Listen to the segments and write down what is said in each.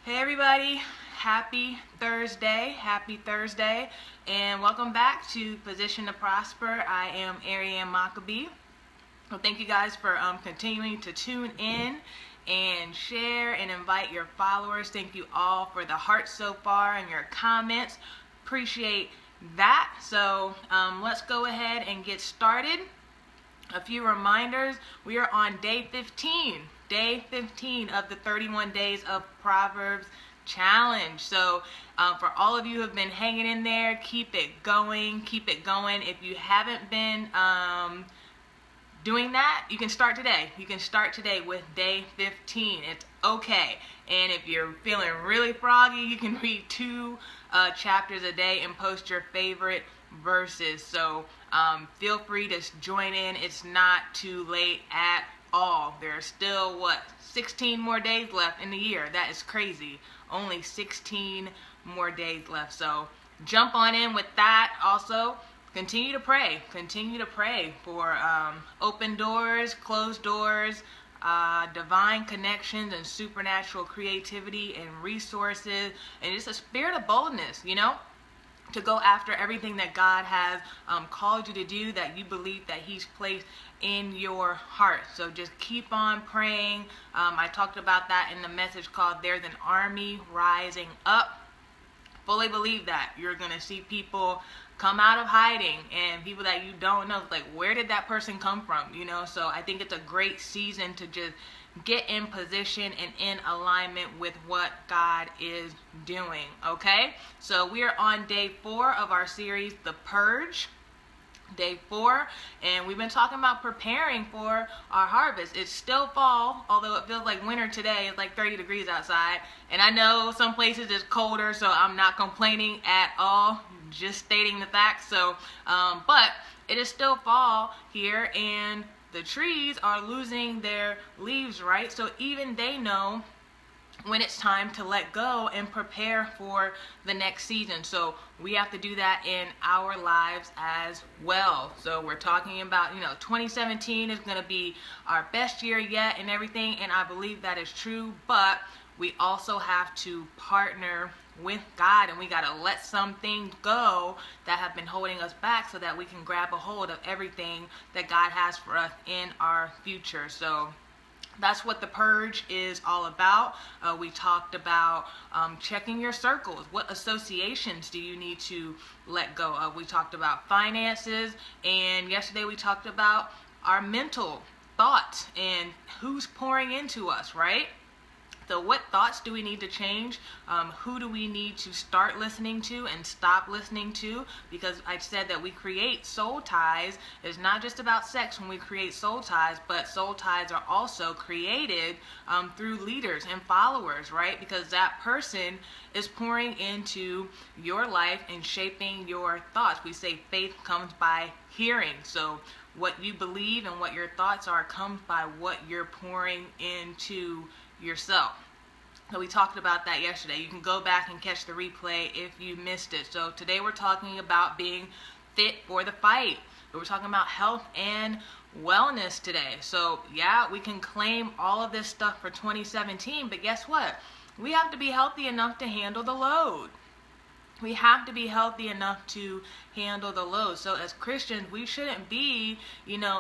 Hey everybody, happy Thursday, and welcome back to Position to Prosper. I am Arianne Maccabee. Well, thank you guys for continuing to tune in and share and invite your followers. Thank you all for the hearts so far and your comments. Appreciate that. So let's go ahead and get started. A few reminders. We are on day 15 of the 31 days of Proverbs challenge. So for all of you who have been hanging in there, keep it going. If you haven't been doing that, you can start today. With day 15. It's okay. And if you're feeling really froggy, you can read 2 chapters a day and post your favorite verses. So feel free to join in. It's not too late at all. There are still 16 more days left in the year. That is crazy. Only 16 more days left. So jump on in with that. Also, continue to pray for open doors, closed doors, divine connections, and supernatural creativity and resources, and just a spirit of boldness, to go after everything that God has called you to do, that you believe that He's placed in your heart. So just keep on praying. I talked about that in the message called There's an Army Rising Up. Fully believe that. You're going to see people come out of hiding, and people that you don't know, like, where did that person come from? So I think it's a great season to just get in position and in alignment with what God is doing. Okay, so we are on day 4 of our series, The Purge. Day 4, and we've been talking about preparing for our harvest. It's still fall, although it feels like winter today. It's like 30 degrees outside, and I know some places it's colder, so I'm not complaining at all, just stating the facts. So but it is still fall here, and the trees are losing their leaves, right? So even they know when it's time to let go and prepare for the next season. So we have to do that in our lives as well. So we're talking about, 2017 is going to be our best year yet and everything, and I believe that is true, but we also have to partner with God, and we got to let some things go that have been holding us back so that we can grab a hold of everything that God has for us in our future. So that's what the purge is all about. We talked about checking your circles. What associations do you need to let go of? We talked about finances, and yesterday we talked about our mental thoughts and who's pouring into us, right? So what thoughts do we need to change? Who do we need to start listening to and stop listening to? Because I said that we create soul ties. It's not just about sex when we create soul ties, but soul ties are also created through leaders and followers, right? Because that person is pouring into your life and shaping your thoughts. We say faith comes by hearing. So what you believe and what your thoughts are comes by what you're pouring into yourself. So we talked about that yesterday. You can go back and catch the replay if you missed it. So today we're talking about being fit for the fight. We're talking about health and wellness today. So yeah, we can claim all of this stuff for 2017, but guess what? We have to be healthy enough to handle the load. We have to be healthy enough to handle the load. So as Christians, we shouldn't be,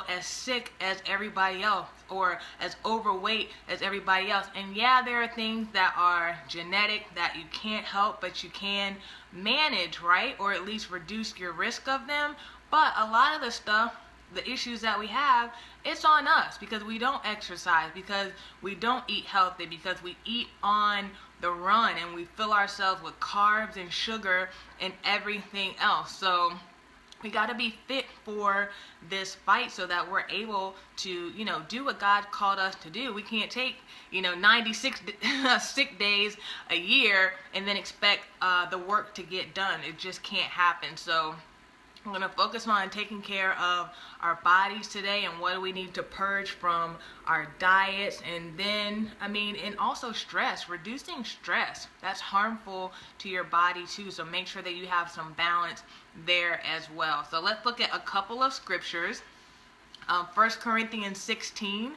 as sick as everybody else or as overweight as everybody else. And yeah, there are things that are genetic that you can't help, but you can manage, right? Or at least reduce your risk of them. But a lot of the stuff, the issues that we have, it's on us because we don't exercise, because we don't eat healthy, because we eat on the run and we fill ourselves with carbs and sugar and everything else. So we got to be fit for this fight so that we're able to, do what God called us to do. We can't take, 96 sick days a year and then expect the work to get done. It just can't happen. So I'm going to focus on taking care of our bodies today and what do we need to purge from our diets, and then, and also stress, reducing stress. That's harmful to your body too, so make sure that you have some balance there as well. So let's look at a couple of scriptures. 1 Corinthians 16,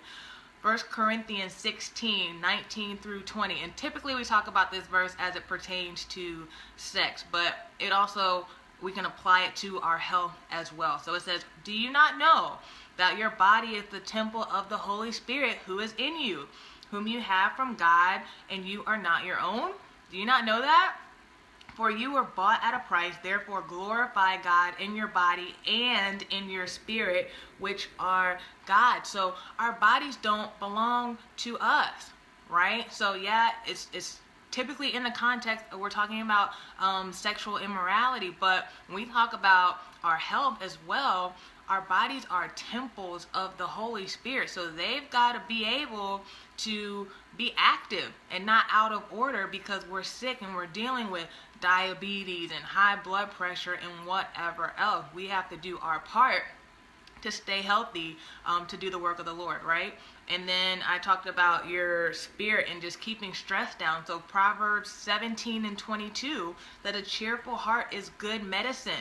1 Corinthians 16, 19 through 20. And typically we talk about this verse as it pertains to sex, but it also, we can apply it to our health as well. So it says, do you not know that your body is the temple of the Holy Spirit who is in you, whom you have from God, and you are not your own? Do you not know that? For you were bought at a price, therefore glorify God in your body and in your spirit, which are God. So our bodies don't belong to us, right? So yeah, it's typically in the context we're talking about sexual immorality, but when we talk about our health as well, our bodies are temples of the Holy Spirit. So they've got to be able to be active and not out of order because we're sick and we're dealing with diabetes and high blood pressure and whatever else. We have to do our part to stay healthy, to do the work of the Lord, right? And then I talked about your spirit and just keeping stress down. So Proverbs 17 and 22, that a cheerful heart is good medicine,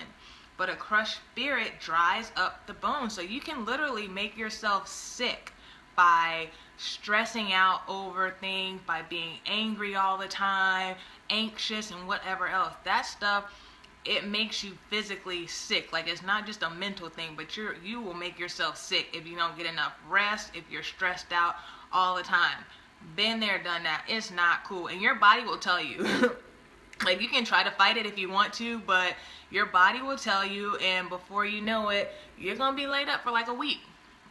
but a crushed spirit dries up the bones. So you can literally make yourself sick by stressing out over things, by being angry all the time, anxious and whatever else. That stuff, it makes you physically sick. Like, it's not just a mental thing, but you will make yourself sick if you don't get enough rest, if you're stressed out all the time. Been there, done that. It's not cool. And your body will tell you. Like, you can try to fight it if you want to, but your body will tell you, and before you know it, you're going to be laid up for like a week,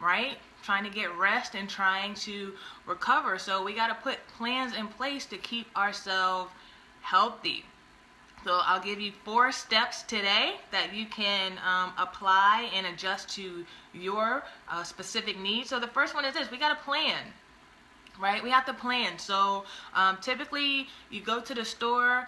right? Trying to get rest and trying to recover. So we got to put plans in place to keep ourselves healthy. So I'll give you 4 steps today that you can apply and adjust to your specific needs. So the first one is this: we got to plan. Right? We have to plan. So typically you go to the store.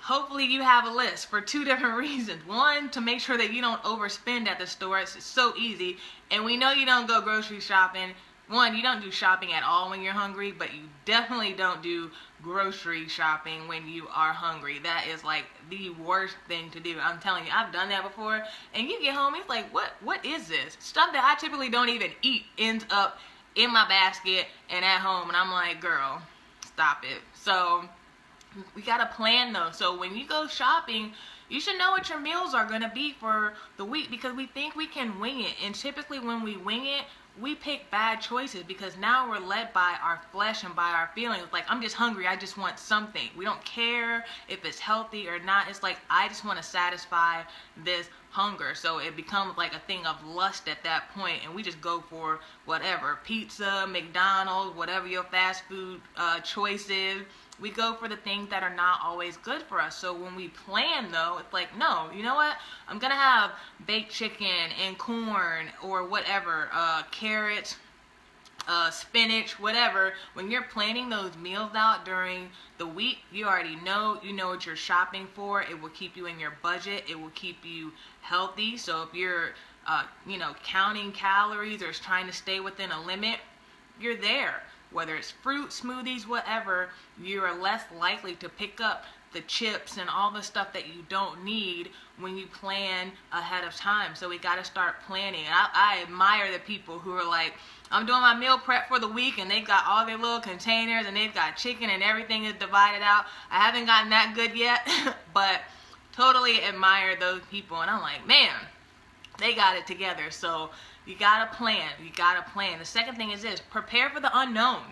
Hopefully you have a list for 2 different reasons. One, to make sure that you don't overspend at the store. It's so easy. And we know you don't go grocery shopping. One, you don't do shopping at all when you're hungry, but you definitely don't do grocery shopping when you are hungry. That is like the worst thing to do. I'm telling you, I've done that before. And you get home, it's like, what is this? Stuff that I typically don't even eat ends up in my basket and at home. And I'm like, girl, stop it. So we got to plan though. So when you go shopping, you should know what your meals are going to be for the week, because we think we can wing it. And typically when we wing it, we pick bad choices because now we're led by our flesh and by our feelings. Like, I'm just hungry. I just want something. We don't care if it's healthy or not. It's like, I just want to satisfy this hunger. So it becomes like a thing of lust at that point, and we just go for whatever. Pizza, McDonald's, whatever your fast food choice is. We go for the things that are not always good for us. So when we plan though, it's like, no, you know what? I'm going to have baked chicken and corn or whatever, carrots, spinach, whatever. When you're planning those meals out during the week, you already know, you know what you're shopping for. It will keep you in your budget. It will keep you healthy. So if you're, counting calories or trying to stay within a limit, you're there. Whether it's fruit, smoothies, whatever, you are less likely to pick up the chips and all the stuff that you don't need when you plan ahead of time. So we got to start planning. And I admire the people who are like, I'm doing my meal prep for the week, and they've got all their little containers, and they've got chicken, and everything is divided out. I haven't gotten that good yet, but totally admire those people. And I'm like, man, they got it together. So you got to plan. You got to plan. The second thing is this: prepare for the unknown,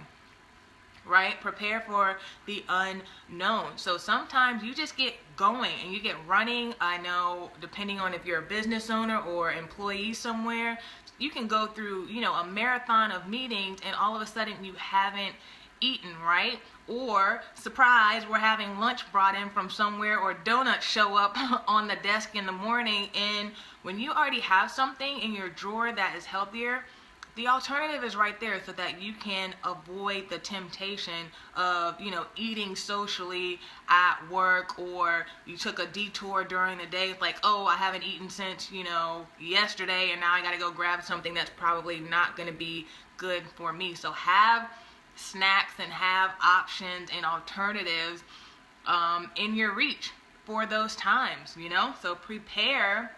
right? Prepare for the unknown. So sometimes you just get going and you get running. I know, depending on if you're a business owner or employee somewhere, you can go through, a marathon of meetings, and all of a sudden you haven't eaten, right? Or, surprise, we're having lunch brought in from somewhere, or donuts show up on the desk in the morning. And when you already have something in your drawer that is healthier, the alternative is right there, so that you can avoid the temptation of, eating socially at work, or you took a detour during the day. It's like, oh, I haven't eaten since, yesterday, and now I got to go grab something that's probably not going to be good for me. So have snacks and have options and alternatives in your reach for those times, So prepare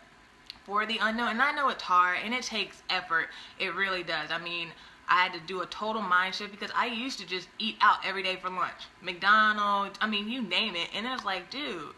for the unknown. And I know it's hard and it takes effort. It really does. I mean, I had to do a total mind shift because I used to just eat out every day for lunch. McDonald's, I mean, you name it. And it was like, dude,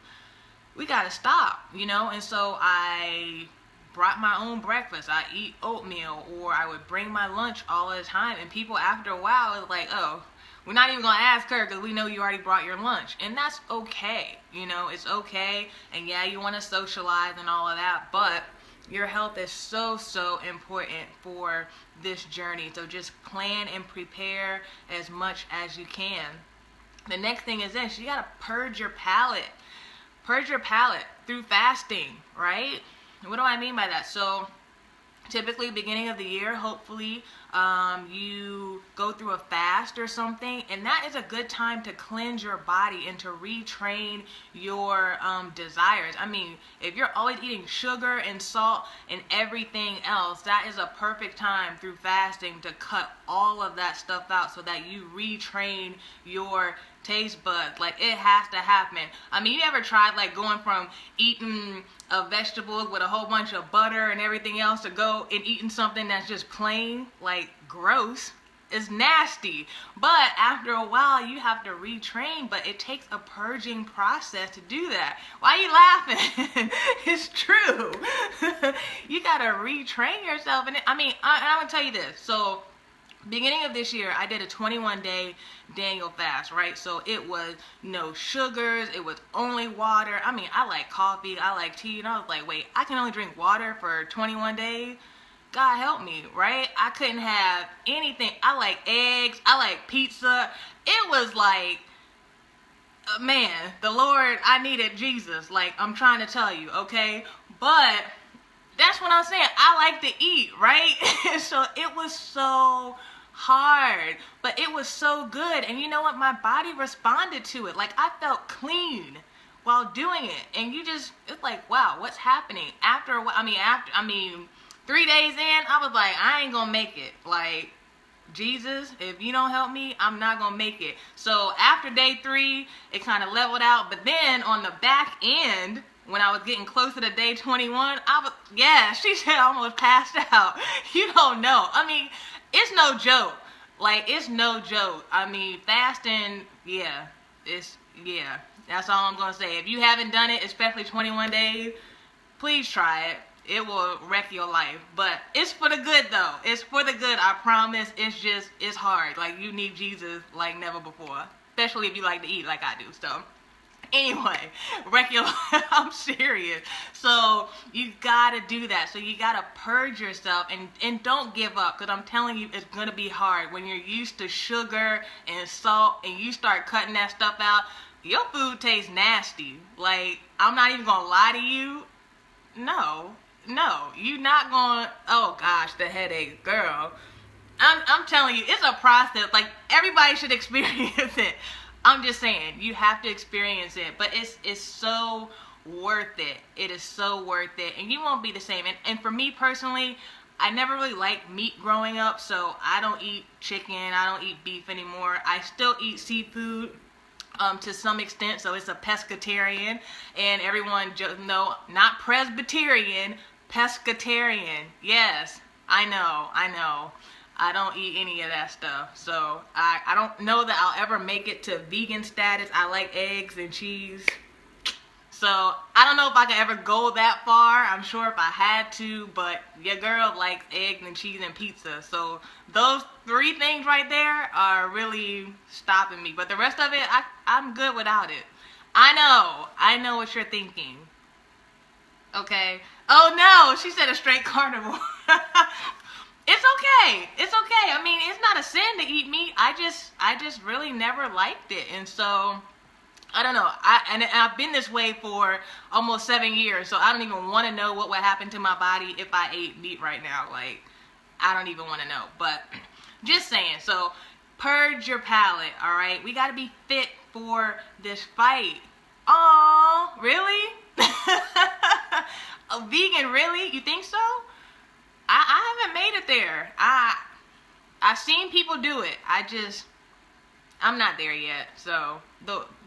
we got to stop, you know? And so I brought my own breakfast. I eat oatmeal, or I would bring my lunch all the time. And people after a while was like, oh, we're not even going to ask her because we know you already brought your lunch. And that's okay. You know, it's okay. And yeah, you want to socialize and all of that, but your health is so, so important for this journey. So just plan and prepare as much as you can. The next thing is this: you got to purge your palate. Purge your palate through fasting, right? What do I mean by that? So typically beginning of the year, hopefully you go through a fast or something, and that is a good time to cleanse your body and to retrain your desires. I mean, if you're always eating sugar and salt and everything else, that is a perfect time through fasting to cut all of that stuff out so that you retrain your taste buds. Like, it has to happen. I mean, you ever tried like going from eating a vegetable with a whole bunch of butter and everything else to go and eating something that's just plain, like, gross? It's nasty. But after a while, you have to retrain, but it takes a purging process to do that. Why are you laughing? It's true. You gotta retrain yourself. And I mean, I'm gonna tell you this. So beginning of this year, I did a 21-day Daniel fast, right? So it was no sugars, it was only water. I mean, I like coffee, I like tea, and I was like, wait, I can only drink water for 21 days? God help me, right? I couldn't have anything. I like eggs, I like pizza. It was like, man, the Lord, I needed Jesus. Like, I'm trying to tell you, okay? But that's what I'm saying. I like to eat, right? So it was so hard, but it was so good. And you know what? My body responded to it. Like, I felt clean while doing it. And you just, it's like, wow, what's happening? After a while, I mean, 3 days in, I was like, I ain't gonna make it. Like, Jesus, if you don't help me, I'm not gonna make it. So after day 3, it kind of leveled out. But then on the back end, when I was getting closer to day 21, she said I almost passed out. You don't know. I mean, it's no joke. Like, it's no joke. I mean, fasting, that's all I'm going to say. If you haven't done it, especially 21 days, please try it. It will wreck your life. But it's for the good, though. It's for the good, I promise. It's hard. Like, you need Jesus like never before. Especially if you like to eat like I do, so. Anyway, wreck your life. I'm serious. So you gotta do that. So you gotta purge yourself and don't give up, because I'm telling you, it's gonna be hard when you're used to sugar and salt and you start cutting that stuff out. Your food tastes nasty. Like, I'm not even gonna lie to you. No, you're not gonna. Oh gosh, the headache, girl. I'm telling you, it's a process. Like, everybody should experience it. I'm just saying, you have to experience it, but it's so worth it. It is so worth it, and you won't be the same. And for me personally, I never really liked meat growing up, so I don't eat chicken, I don't eat beef anymore. I still eat seafood to some extent, so it's a pescatarian, and everyone know, not Presbyterian, pescatarian. Yes, I know. I don't eat any of that stuff. So I don't know that I'll ever make it to vegan status. I like eggs and cheese. So I don't know if I can ever go that far. I'm sure if I had to, but your girl likes eggs and cheese and pizza. So those 3 things right there are really stopping me. But the rest of it, I'm good without it. I know what you're thinking. Okay. Oh no, she said a straight carnivore. It's okay. It's okay. I mean, it's not a sin to eat meat. I just really never liked it. And so, I don't know. And I've been this way for almost 7 years. So I don't even want to know what would happen to my body if I ate meat right now. Like, I don't even want to know. But just saying. So, purge your palate, all right? We got to be fit for this fight. Oh, really? A vegan, really? You think so? I haven't made it there. I've seen people do it. I'm not there yet. So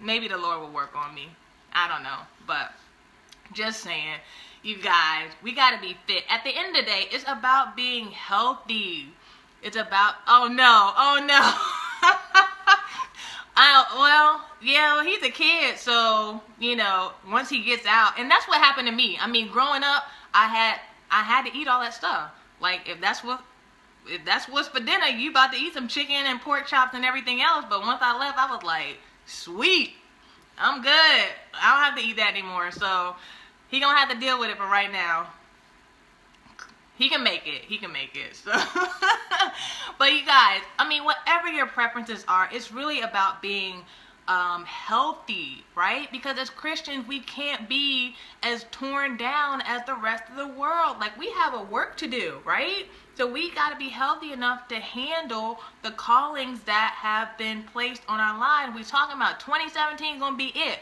maybe the Lord will work on me. I don't know. But just saying, you guys, we got to be fit. At the end of the day, it's about being healthy. It's about, oh no. Well, yeah, he's a kid, so, you know, once he gets out, and that's what happened to me. I mean, growing up, I had to eat all that stuff. Like, if that's what's for dinner, you about to eat some chicken and pork chops and everything else. But once I left, I was like, sweet, I'm good. I don't have to eat that anymore. So he gonna have to deal with it for right now. He can make it. He can make it. So, but you guys, I mean, whatever your preferences are, it's really about being healthy, right? Because as Christians, we can't be as torn down as the rest of the world. Like, we have a work to do, right? So we got to be healthy enough to handle the callings that have been placed on our lives. We're talking about 2017 gonna be it.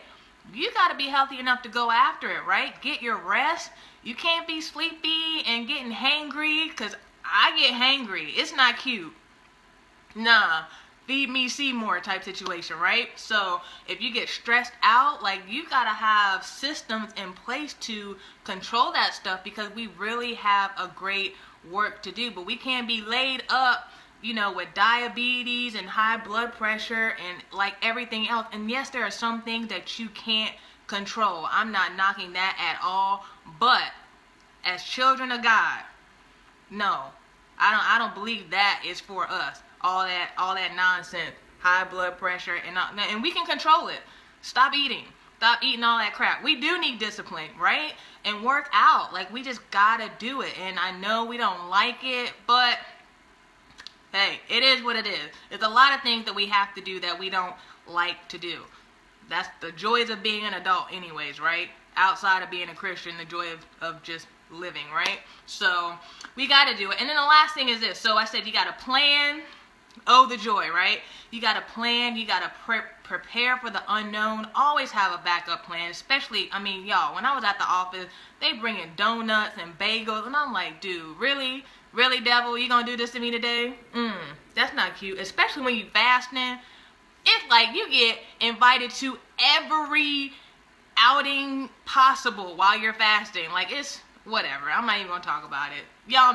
You got to be healthy enough to go after it, right? Get your rest. You can't be sleepy and getting hangry, because I get hangry. It's not cute. Nah. Feed me, see more type situation, right? So if you get stressed out, like, you gotta have systems in place to control that stuff, because we really have a great work to do. But we can't be laid up, you know, with diabetes and high blood pressure and like everything else. And yes, there are some things that you can't control. I'm not knocking that at all. But as children of God, no, I don't believe that is for us. All that nonsense, high blood pressure, and we can control it. Stop eating all that crap. We do need discipline, right? And work out. Like, we just gotta do it. And I know we don't like it, but hey, it is what it is. There's a lot of things that we have to do that we don't like to do. That's the joys of being an adult anyways, right? Outside of being a Christian, the joy of just living, right? So we got to do it. And then the last thing is this. So I said you got to plan. Oh, the joy, right? You got to plan. You got to prepare for the unknown. Always have a backup plan, especially, I mean, y'all, when I was at the office, they bring in donuts and bagels, and I'm like, dude, really? Really, devil? You gonna do this to me today? That's not cute, especially when you fasting. It's like you get invited to every outing possible while you're fasting. Like, it's whatever. I'm not even gonna talk about it. Y'all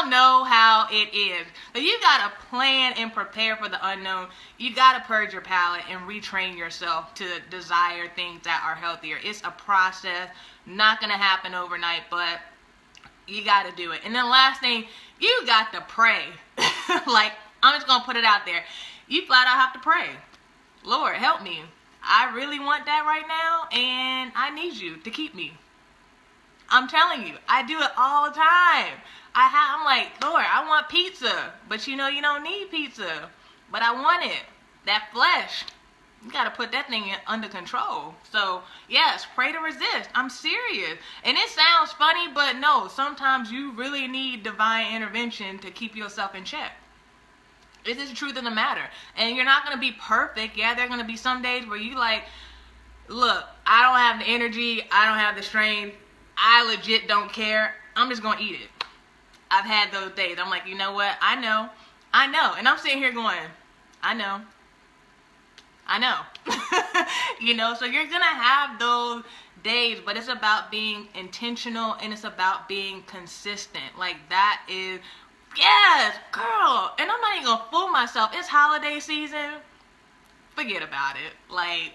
know how it is. But you gotta plan and prepare for the unknown. You gotta purge your palate and retrain yourself to desire things that are healthier. It's a process, not gonna happen overnight, but you gotta do it. And then last thing, you got to pray. Like, I'm just gonna put it out there. You flat out have to pray. Lord, help me. I really want that right now, and I need you to keep me. I'm telling you, I do it all the time. I'm like, Lord, I want pizza. But you know you don't need pizza. But I want it. That flesh. You got to put that thing under control. So, yes, pray to resist. I'm serious. And it sounds funny, but no, sometimes you really need divine intervention to keep yourself in check. This is the truth of the matter. And you're not going to be perfect. Yeah, there are going to be some days where you like, look, I don't have the energy. I don't have the strength. I legit don't care. I'm just going to eat it. I've had those days. I'm like, you know what? I know. And I'm sitting here going, I know. You know, so you're going to have those days, but it's about being intentional and it's about being consistent. Like, that is, yes, girl. And I'm not even going to fool myself. It's holiday season. Forget about it. Like,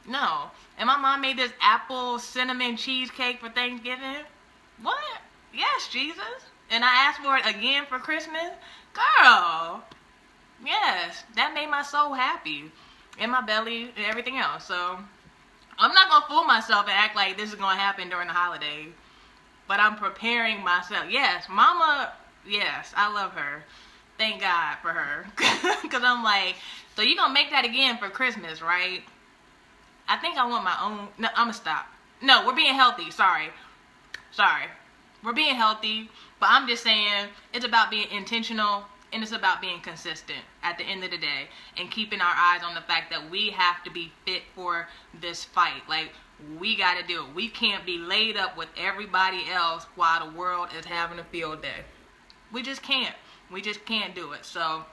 no. And my mom made this apple cinnamon cheesecake for Thanksgiving. What? Yes, Jesus. And I asked for it again for Christmas. Girl. Yes. That made my soul happy. And my belly and everything else. So, I'm not going to fool myself and act like this is going to happen during the holidays. But I'm preparing myself. Yes, Mama, yes, I love her. Thank God for her. Because I'm like, so you're going to make that again for Christmas, right? I think I want my own. No, I'm going to stop. No, we're being healthy. Sorry. We're being healthy. But I'm just saying, it's about being intentional. And it's about being consistent at the end of the day. And keeping our eyes on the fact that we have to be fit for this fight. Like, we got to do it. We can't be laid up with everybody else while the world is having a field day. We just can't. We just can't do it. So,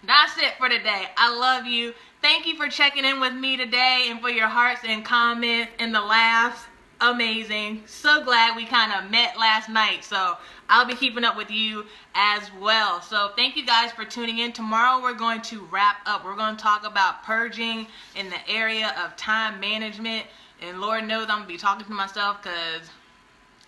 that's it for today. I love you. Thank you for checking in with me today and for your hearts and comments and the laughs. amazing. So glad we kind of met last night. So I'll be keeping up with you as well. So thank you guys for tuning in. Tomorrow we're going to wrap up. We're going to talk about purging in the area of time management. And Lord knows I'm going to be talking to myself because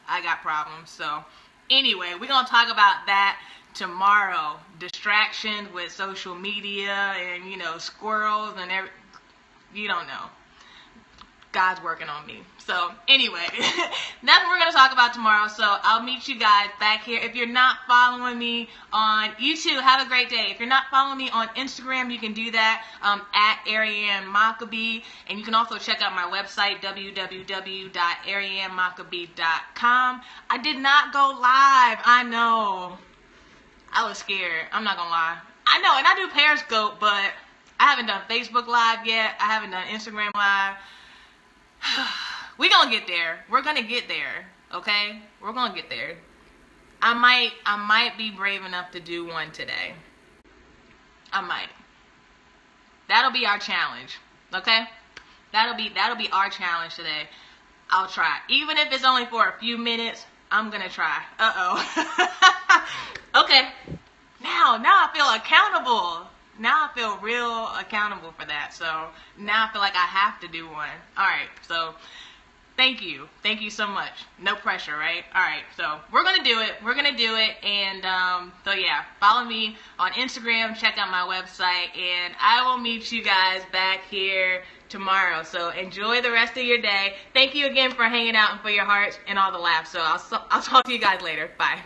I got problems. So anyway, we're going to talk about that tomorrow. Distractions with social media and, you know, squirrels and you don't know. God's working on me. So anyway, that's what we're going to talk about tomorrow. So I'll meet you guys back here. If you're not following me on YouTube, have a great day. If you're not following me on Instagram, you can do that at Arianne Maccabee. And you can also check out my website, www.ariannemaccabee.com. I did not go live. I know. I was scared. I'm not going to lie. I know, and I do Periscope, but I haven't done Facebook Live yet. I haven't done Instagram Live. We're going to get there. We're going to get there, okay? We're going to get there. I might be brave enough to do one today. I might. That'll be our challenge, okay? That'll be our challenge today. I'll try. Even if it's only for a few minutes, I'm going to try. Okay. Now I feel accountable. Now I feel real accountable for that. So now I feel like I have to do one. All right. So thank you. Thank you so much. No pressure, right? All right. So we're going to do it. We're going to do it. And so yeah, follow me on Instagram. Check out my website. And I will meet you guys back here tomorrow. So enjoy the rest of your day. Thank you again for hanging out and for your hearts and all the laughs. So I'll talk to you guys later. Bye.